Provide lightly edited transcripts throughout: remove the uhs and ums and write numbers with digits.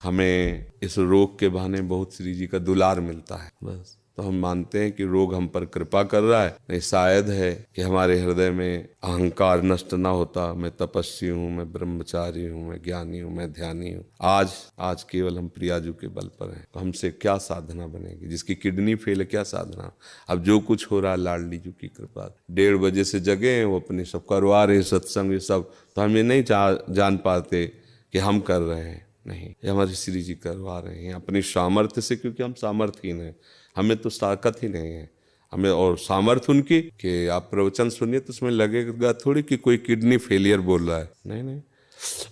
हमें इस रोग के बहाने बहुत श्री जी का दुलार मिलता है, बस। तो हम मानते हैं कि रोग हम पर कृपा कर रहा है, नहीं शायद है कि हमारे हृदय में अहंकार नष्ट ना होता। मैं तपस्वी हूँ, मैं ब्रह्मचारी हूँ, मैं ज्ञानी हूँ, मैं ध्यानी हूँ। आज केवल हम प्रियाजू के बल पर हैं, तो हमसे क्या साधना बनेगी? जिसकी किडनी फेल है, क्या साधना? अब जो कुछ हो रहा है लाडली जी की कृपा। 1:30 बजे से जगे हैं, वो अपने सब करवा रहे हैं, सत्संग ये सब, तो हम ये नहीं जान पाते कि हम कर रहे हैं। नहीं, ये हमारे श्री जी करवा रहे हैं अपनी सामर्थ्य से, क्योंकि हम सामर्थ्यहीन हैं, हमें तो ताकत ही नहीं है। हमें और सामर्थ्य उनकी कि आप प्रवचन सुनिए तो उसमें लगेगा थोड़ी कि कोई किडनी फेलियर बोल रहा है, नहीं नहीं।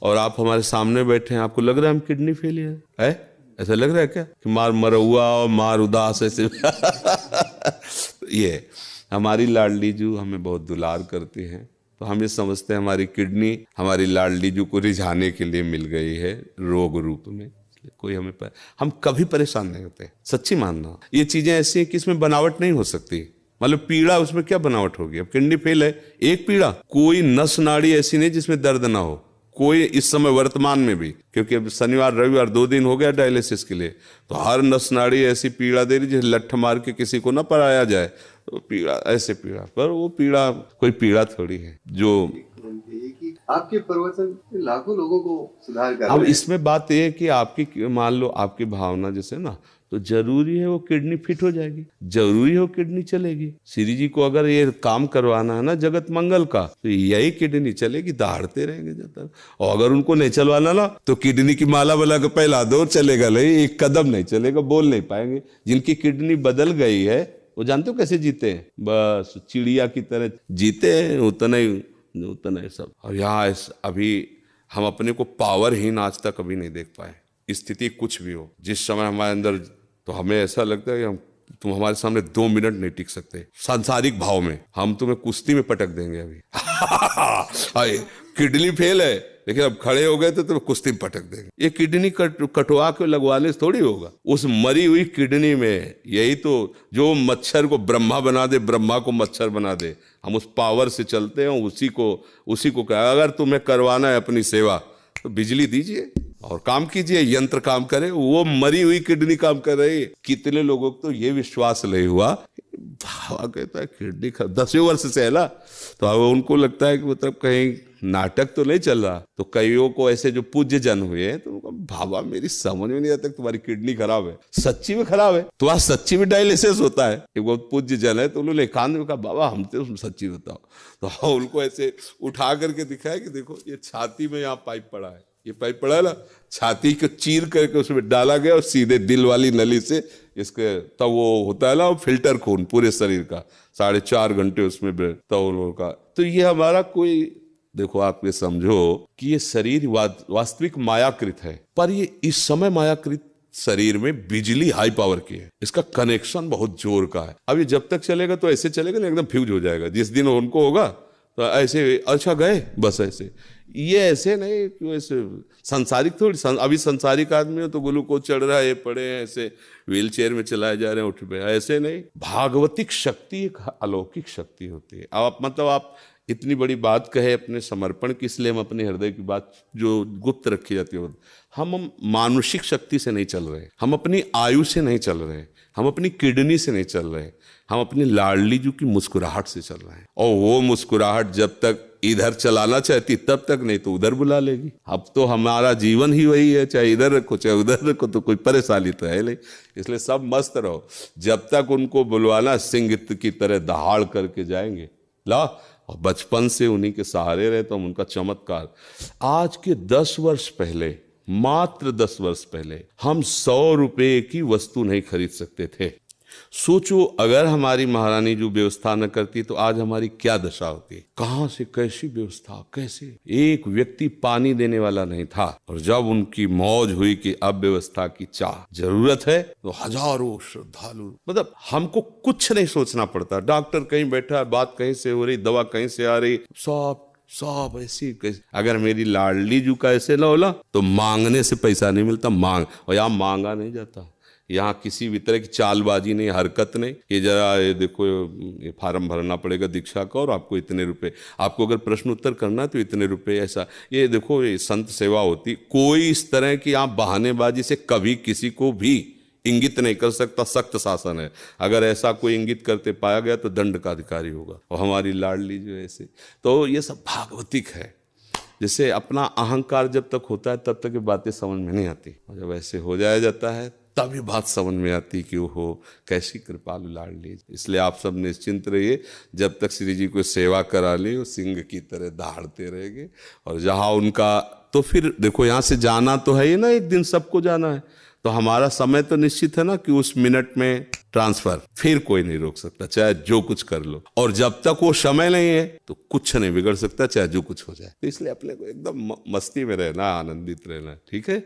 और आप हमारे सामने बैठे हैं, आपको लग रहा है हम किडनी फेलियर है? ऐसा लग रहा है क्या कि मार मरहुआ और मार उदास ऐसे? ये हमारी लाडली जू हमें बहुत दुलार करती हैं, तो हम ये समझते हैं हमारी किडनी हमारी लाडली जू को रिझाने के लिए मिल गई है रोग रूप में। कोई हम कभी परेशान नहीं होते, सच्ची मानना। ये चीजें ऐसी हैं कि इसमें बनावट नहीं हो सकती। मतलब पीड़ा, उसमें क्या बनावट होगी? अब किडनी फेल है, एक पीड़ा, कोई नस नाड़ी ऐसी नहीं जिसमें दर्द ना हो, कोई इस समय वर्तमान में भी, क्योंकि अब शनिवार रविवार 2 दिन हो गया डायलिसिस के लिए, तो हर नस नाड़ी ऐसी पीड़ा दे रही जैसे लठ मार के किसी को ना पराया जाए, तो पीड़ा ऐसे पीड़ा। पर वो पीड़ा कोई पीड़ा थोड़ी है जो आपके प्रवचन लाखों लोगों को सुधार कर अब रहे हैं। इसमें बात यह है कि आपकी, मान लो आपकी भावना जैसे ना, तो जरूरी है वो किडनी फिट हो जाएगी, जरूरी है वो किडनी चलेगी। श्री जी को अगर ये काम करवाना है ना जगत मंगल का, तो यही किडनी चलेगी, दहाड़ते रहेंगे जब तक। और अगर उनको नहीं चलवाना ना, तो किडनी की माला बना के पहला दो, चलेगा नहीं, एक कदम नहीं चलेगा, बोल नहीं पाएंगे। जिनकी किडनी बदल गई है वो जानते हो कैसे जीते हैं? बस चिड़िया की तरह जीते हैं, उतना ही सब। और यहाँ अभी हम अपने को पावरहीन आज तक कभी नहीं देख पाए। स्थिति कुछ भी हो, जिस समय हमारे अंदर, तो हमें ऐसा लगता है कि तुम हमारे सामने 2 मिनट नहीं टिक सकते। सांसारिक भाव में हम तुम्हें कुश्ती में पटक देंगे अभी। किडनी फेल है, लेकिन अब खड़े हो गए तो तुम्हें कुश्ती में पटक देंगे। ये किडनी कटवा के लगवाने से थोड़ी होगा। उस मरी हुई किडनी में यही तो, जो मच्छर को ब्रह्मा बना दे, ब्रह्मा को मच्छर बना दे, हम उस पावर से चलते हैं। उसी को कहा, अगर तुम्हें करवाना है अपनी सेवा तो बिजली दीजिए और काम कीजिए, यंत्र काम करे। वो मरी हुई किडनी काम कर रही है। कितने लोगों को तो ये विश्वास नहीं हुआ, भावा कहता है किडनी 10वें वर्ष से है ना, तो अब उनको लगता है कि मतलब कहीं नाटक तो नहीं चल रहा। तो कईयों को ऐसे जो पूज्य जन हुए हैं, तो भावा मेरी समझ में नहीं आता तुम्हारी किडनी खराब है, सच्ची में खराब है, तो आज सच्ची में डायलिसिस होता है। एक बहुत पूज्य जन है, तो उन्होंने एकांत में कहा बाबा हम तो सच्ची बताओ। तो उनको ऐसे उठा करके दिखाया कि देखो ये छाती में यहाँ पाइप पड़ा है, ये पाइप पड़ा है ना, छाती को चीर करके उसमें डाला गया और सीधे दिल वाली नली से इसके, तब वो होता है ना वो फिल्टर खून पूरे शरीर का, 4.5 घंटे उसमें तब का। तो ये हमारा कोई, देखो आप ये समझो कि ये शरीर वास्तविक मायाकृत है, पर ये इस समय मायाकृत शरीर में बिजली हाई पावर की है, इसका कनेक्शन बहुत जोर का है। अब ये जब तक चलेगा तो ऐसे चलेगा ना, एकदम फ्यूज हो जाएगा। जिस दिन उनको होगा तो ऐसे, अच्छा गए बस ऐसे। ये ऐसे नहीं कि ऐसे संसारिक थोड़ी, अभी संसारिक आदमी हो तो ग्लूकोज चढ़ रहा है, ये पड़े हैं ऐसे व्हील चेयर में चलाए जा रहे हैं, उठ पे, ऐसे नहीं। भागवतिक शक्ति एक अलौकिक शक्ति होती है। आप मतलब आप इतनी बड़ी बात कहे अपने समर्पण की, इसलिए हम अपने हृदय की बात जो गुप्त रखी जाती है, हम मानुषिक शक्ति से नहीं चल रहे, हम अपनी आयु से नहीं चल रहे, हम अपनी किडनी से नहीं चल रहे, हम अपनी लाडली जू की मुस्कुराहट से चल रहे हैं। और वो मुस्कुराहट जब तक इधर चलाना चाहती तब तक, नहीं तो उधर बुला लेगी। अब तो हमारा जीवन ही वही है, चाहे इधर रखो चाहे उधर रखो, तो कोई परेशानी तो है नहीं। इसलिए सब मस्त रहो, जब तक उनको बुलवाना सिंह की तरह दहाड़ करके जाएंगे। ला, और बचपन से उन्हीं के सहारे रहे, तो हम उनका चमत्कार। आज के 10 वर्ष पहले, मात्र 10 वर्ष पहले, हम 100 रुपए की वस्तु नहीं खरीद सकते थे। सोचो अगर हमारी महारानी जो व्यवस्था न करती तो आज हमारी क्या दशा होती। कहां से कैसी व्यवस्था, कैसे, एक व्यक्ति पानी देने वाला नहीं था। और जब उनकी मौज हुई कि अब व्यवस्था की चाह जरूरत है, तो हजारों श्रद्धालु, मतलब हमको कुछ नहीं सोचना पड़ता। डॉक्टर कहीं बैठा है, बात कहीं से हो रही, दवा कहीं से आ रही, सब ऐसी कैसे। अगर मेरी लाडली जू का ऐसे ना होला तो मांगने से पैसा नहीं मिलता, और यहाँ मांगा नहीं जाता, यहाँ किसी भी तरह की चालबाजी नहीं, हरकत नहीं। ये जरा ये देखो, ये फार्म भरना पड़ेगा दीक्षा का और आपको इतने रुपए, आपको अगर प्रश्न उत्तर करना है तो इतने रुपए, ऐसा। ये देखो, ये संत सेवा होती। कोई इस तरह की आप बहानेबाजी से कभी किसी को भी इंगित नहीं कर सकता। सख्त शासन है, अगर ऐसा कोई इंगित करते पाया गया तो दंड का अधिकारी होगा। और हमारी लाडली जो है ऐसे, तो ये सब भागवतिक है। जैसे अपना अहंकार जब तक होता है तब तक ये बातें समझ में नहीं आती, और जब ऐसे हो जाया जाता है तब ये बात समझ में आती कि वो कैसी कृपालु लाडली। इसलिए आप सब निश्चिंत रहिए, जब तक श्री जी को सेवा करा ली वो सिंह की तरह दहाड़ते रहेंगे। और जहाँ उनका, तो फिर देखो यहाँ से जाना तो है ही ना, एक दिन सबको जाना है, तो हमारा समय तो निश्चित है ना कि उस मिनट में ट्रांसफर, फिर कोई नहीं रोक सकता, चाहे जो कुछ कर लो। और जब तक वो समय नहीं है तो कुछ नहीं बिगड़ सकता, चाहे जो कुछ हो जाए। तो इसलिए अपने को एकदम मस्ती में रहना, आनंदित रहना, ठीक है।